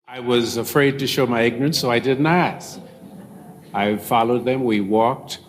I was afraid to show my ignorance, so I didn't ask. I followed them. We walked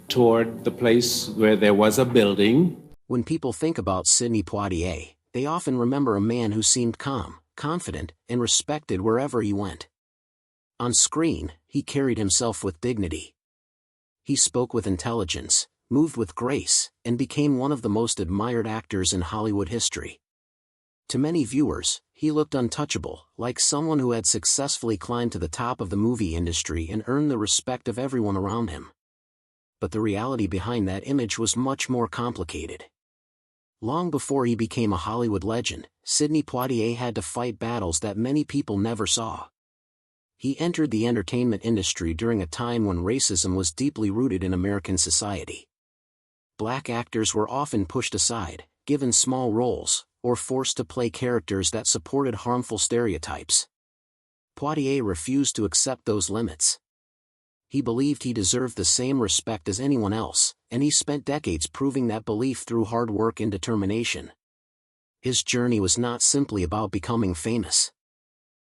toward the place where there was a building. When people think about Sidney Poitier, they often remember a man who seemed calm, confident, and respected wherever he went. On screen, he carried himself with dignity. He spoke with intelligence, moved with grace, and became one of the most admired actors in Hollywood history. To many viewers, he looked untouchable, like someone who had successfully climbed to the top of the movie industry and earned the respect of everyone around him. But the reality behind that image was much more complicated. Long before he became a Hollywood legend, Sidney Poitier had to fight battles that many people never saw. He entered the entertainment industry during a time when racism was deeply rooted in American society. Black actors were often pushed aside, given small roles, or forced to play characters that supported harmful stereotypes. Poitier refused to accept those limits. He believed he deserved the same respect as anyone else, and he spent decades proving that belief through hard work and determination. His journey was not simply about becoming famous.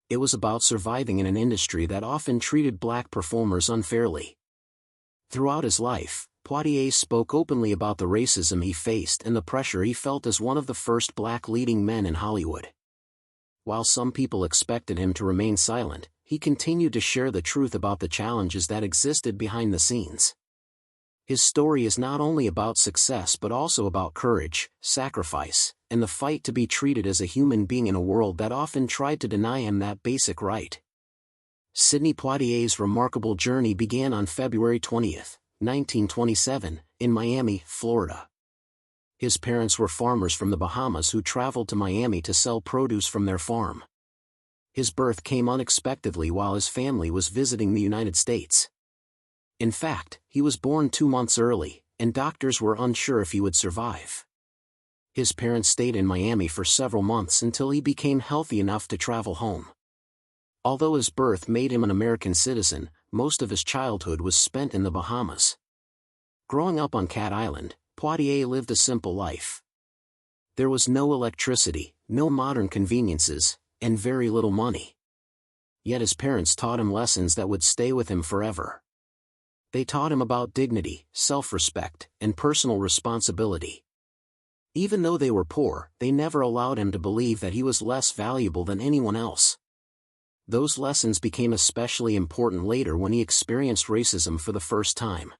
It was about surviving in an industry that often treated black performers unfairly. Throughout his life, Poitier spoke openly about the racism he faced and the pressure he felt as one of the first black leading men in Hollywood. While some people expected him to remain silent, he continued to share the truth about the challenges that existed behind the scenes. His story is not only about success but also about courage, sacrifice, and the fight to be treated as a human being in a world that often tried to deny him that basic right. Sidney Poitier's remarkable journey began on February 20th. 1927, in Miami, Florida. His parents were farmers from the Bahamas who traveled to Miami to sell produce from their farm. His birth came unexpectedly while his family was visiting the United States. In fact, he was born 2 months early, and doctors were unsure if he would survive. His parents stayed in Miami for several months until he became healthy enough to travel home. Although his birth made him an American citizen, most of his childhood was spent in the Bahamas. Growing up on Cat Island, Poitier lived a simple life. There was no electricity, no modern conveniences, and very little money. Yet his parents taught him lessons that would stay with him forever. They taught him about dignity, self-respect, and personal responsibility. Even though they were poor, they never allowed him to believe that he was less valuable than anyone else. Those lessons became especially important later when he experienced racism for the first time.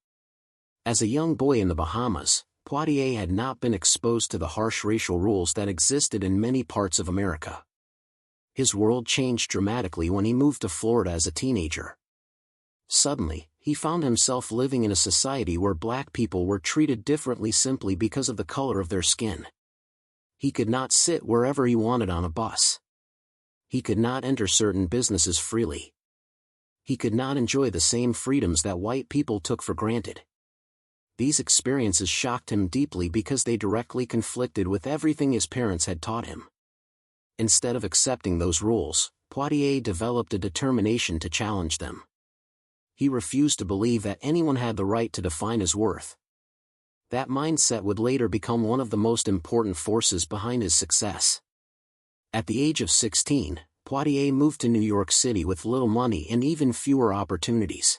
As a young boy in the Bahamas, Poitier had not been exposed to the harsh racial rules that existed in many parts of America. His world changed dramatically when he moved to Florida as a teenager. Suddenly, he found himself living in a society where black people were treated differently simply because of the color of their skin. He could not sit wherever he wanted on a bus. He could not enter certain businesses freely. He could not enjoy the same freedoms that white people took for granted. These experiences shocked him deeply because they directly conflicted with everything his parents had taught him. Instead of accepting those rules, Poitier developed a determination to challenge them. He refused to believe that anyone had the right to define his worth. That mindset would later become one of the most important forces behind his success. At the age of 16, Poitier moved to New York City with little money and even fewer opportunities.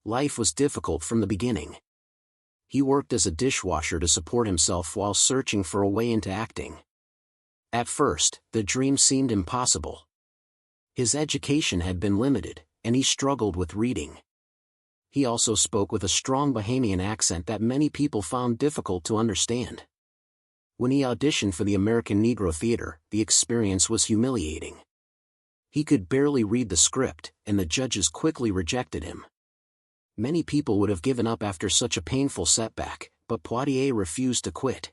Life was difficult from the beginning. He worked as a dishwasher to support himself while searching for a way into acting. At first, the dream seemed impossible. His education had been limited, and he struggled with reading. He also spoke with a strong Bahamian accent that many people found difficult to understand. When he auditioned for the American Negro Theater, the experience was humiliating. He could barely read the script, and the judges quickly rejected him. Many people would have given up after such a painful setback, but Poitier refused to quit.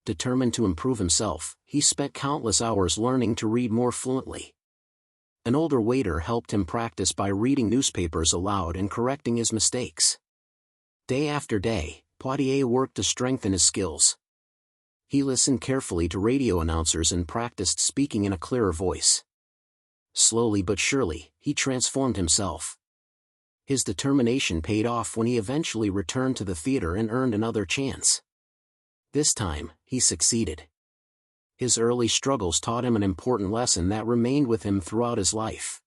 Determined to improve himself, he spent countless hours learning to read more fluently. An older waiter helped him practice by reading newspapers aloud and correcting his mistakes. Day after day, Poitier worked to strengthen his skills. He listened carefully to radio announcers and practiced speaking in a clearer voice. Slowly but surely, he transformed himself. His determination paid off when he eventually returned to the theater and earned another chance. This time, he succeeded. His early struggles taught him an important lesson that remained with him throughout his life.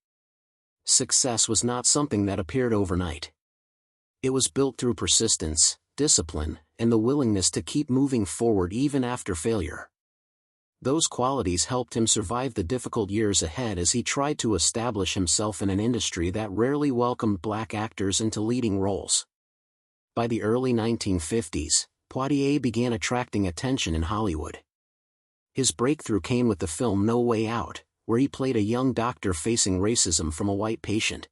Success was not something that appeared overnight. It was built through persistence, discipline, and the willingness to keep moving forward even after failure. Those qualities helped him survive the difficult years ahead as he tried to establish himself in an industry that rarely welcomed black actors into leading roles. By the early 1950s, Poitier began attracting attention in Hollywood. His breakthrough came with the film No Way Out, where he played a young doctor facing racism from a white patient.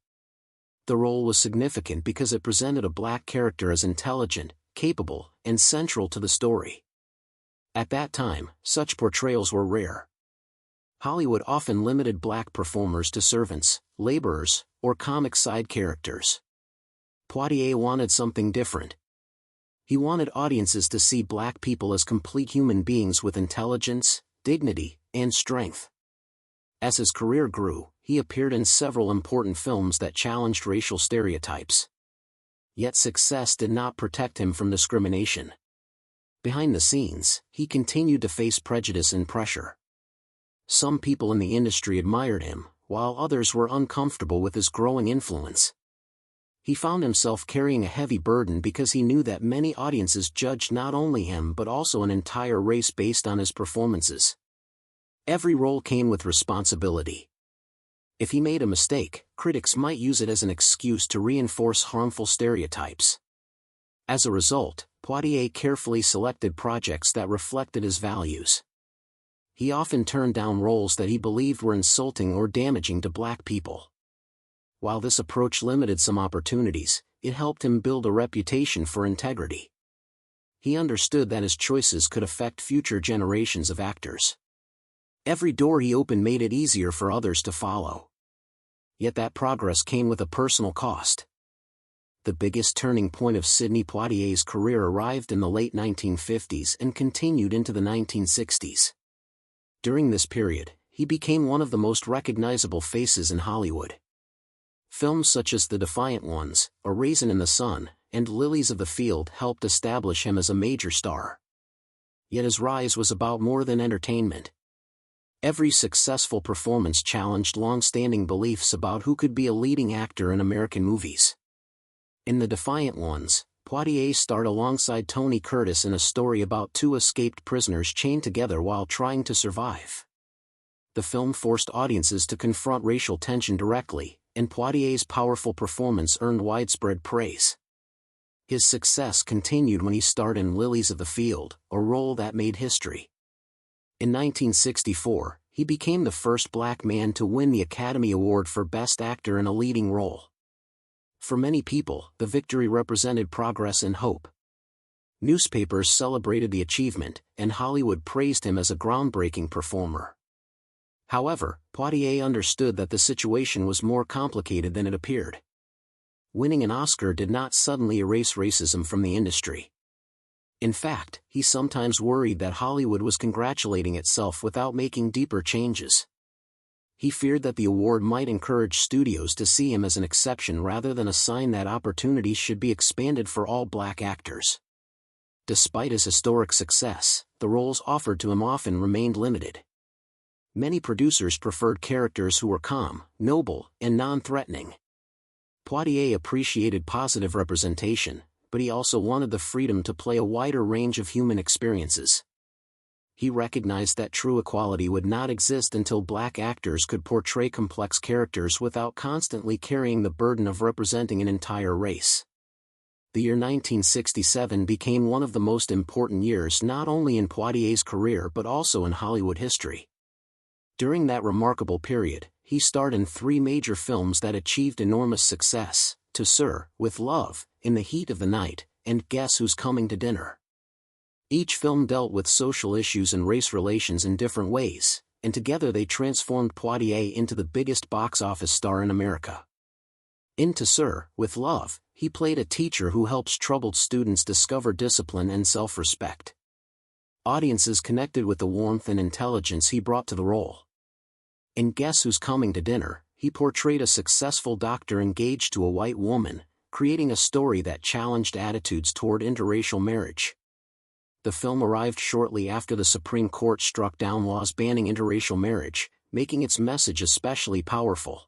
The role was significant because it presented a black character as intelligent, capable, and central to the story. At that time, such portrayals were rare. Hollywood often limited black performers to servants, laborers, or comic side characters. Poitier wanted something different. He wanted audiences to see black people as complete human beings with intelligence, dignity, and strength. As his career grew, he appeared in several important films that challenged racial stereotypes. Yet success did not protect him from discrimination. Behind the scenes, he continued to face prejudice and pressure. Some people in the industry admired him, while others were uncomfortable with his growing influence. He found himself carrying a heavy burden because he knew that many audiences judged not only him but also an entire race based on his performances. Every role came with responsibility. If he made a mistake, critics might use it as an excuse to reinforce harmful stereotypes. As a result, Poitier carefully selected projects that reflected his values. He often turned down roles that he believed were insulting or damaging to black people. While this approach limited some opportunities, it helped him build a reputation for integrity. He understood that his choices could affect future generations of actors. Every door he opened made it easier for others to follow. Yet that progress came with a personal cost. The biggest turning point of Sidney Poitier's career arrived in the late 1950s and continued into the 1960s. During this period, he became one of the most recognizable faces in Hollywood. Films such as The Defiant Ones, A Raisin in the Sun, and Lilies of the Field helped establish him as a major star. Yet his rise was about more than entertainment. Every successful performance challenged long-standing beliefs about who could be a leading actor in American movies. In The Defiant Ones, Poitier starred alongside Tony Curtis in a story about two escaped prisoners chained together while trying to survive. The film forced audiences to confront racial tension directly, and Poitier's powerful performance earned widespread praise. His success continued when he starred in Lilies of the Field, a role that made history. In 1964, he became the first black man to win the Academy Award for Best Actor in a Leading Role. For many people, the victory represented progress and hope. Newspapers celebrated the achievement, and Hollywood praised him as a groundbreaking performer. However, Poitier understood that the situation was more complicated than it appeared. Winning an Oscar did not suddenly erase racism from the industry. In fact, he sometimes worried that Hollywood was congratulating itself without making deeper changes. He feared that the award might encourage studios to see him as an exception rather than a sign that opportunities should be expanded for all black actors. Despite his historic success, the roles offered to him often remained limited. Many producers preferred characters who were calm, noble, and non-threatening. Poitier appreciated positive representation, but he also wanted the freedom to play a wider range of human experiences. He recognized that true equality would not exist until black actors could portray complex characters without constantly carrying the burden of representing an entire race. The year 1967 became one of the most important years not only in Poitier's career but also in Hollywood history. During that remarkable period, he starred in 3 major films that achieved enormous success: To Sir, With Love, In the Heat of the Night, and Guess Who's Coming to Dinner. Each film dealt with social issues and race relations in different ways, and together they transformed Poitier into the biggest box office star in America. In To Sir, With Love, he played a teacher who helps troubled students discover discipline and self-respect. Audiences connected with the warmth and intelligence he brought to the role. In Guess Who's Coming to Dinner, he portrayed a successful doctor engaged to a white woman, creating a story that challenged attitudes toward interracial marriage. The film arrived shortly after the Supreme Court struck down laws banning interracial marriage, making its message especially powerful.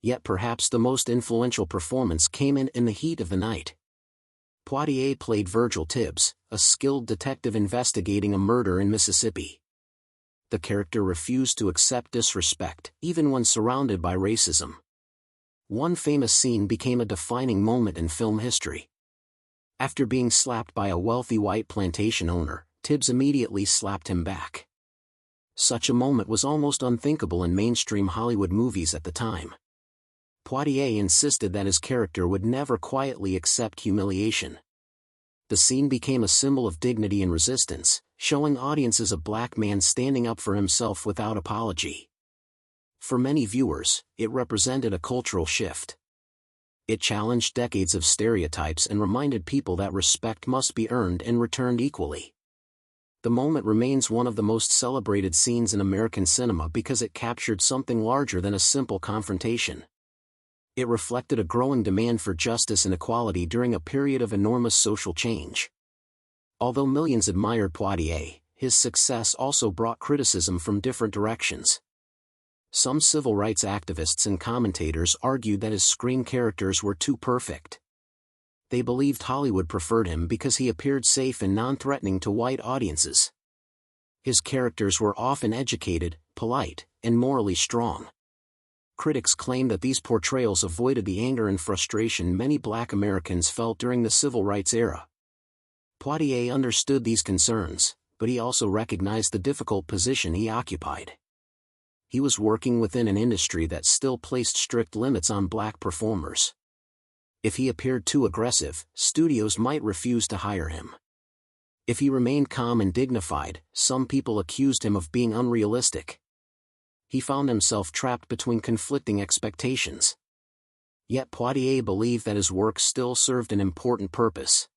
Yet perhaps the most influential performance came in the heat of the night. Poitier played Virgil Tibbs, a skilled detective investigating a murder in Mississippi. The character refused to accept disrespect, even when surrounded by racism. One famous scene became a defining moment in film history. After being slapped by a wealthy white plantation owner, Tibbs immediately slapped him back. Such a moment was almost unthinkable in mainstream Hollywood movies at the time. Poitier insisted that his character would never quietly accept humiliation. The scene became a symbol of dignity and resistance, showing audiences a black man standing up for himself without apology. For many viewers, it represented a cultural shift. It challenged decades of stereotypes and reminded people that respect must be earned and returned equally. The moment remains one of the most celebrated scenes in American cinema because it captured something larger than a simple confrontation. It reflected a growing demand for justice and equality during a period of enormous social change. Although millions admired Poitier, his success also brought criticism from different directions. Some civil rights activists and commentators argued that his screen characters were too perfect. They believed Hollywood preferred him because he appeared safe and non-threatening to white audiences. His characters were often educated, polite, and morally strong. Critics claim that these portrayals avoided the anger and frustration many black Americans felt during the civil rights era. Poitier understood these concerns, but he also recognized the difficult position he occupied. He was working within an industry that still placed strict limits on black performers. If he appeared too aggressive, studios might refuse to hire him. If he remained calm and dignified, some people accused him of being unrealistic. He found himself trapped between conflicting expectations. Yet Poitier believed that his work still served an important purpose.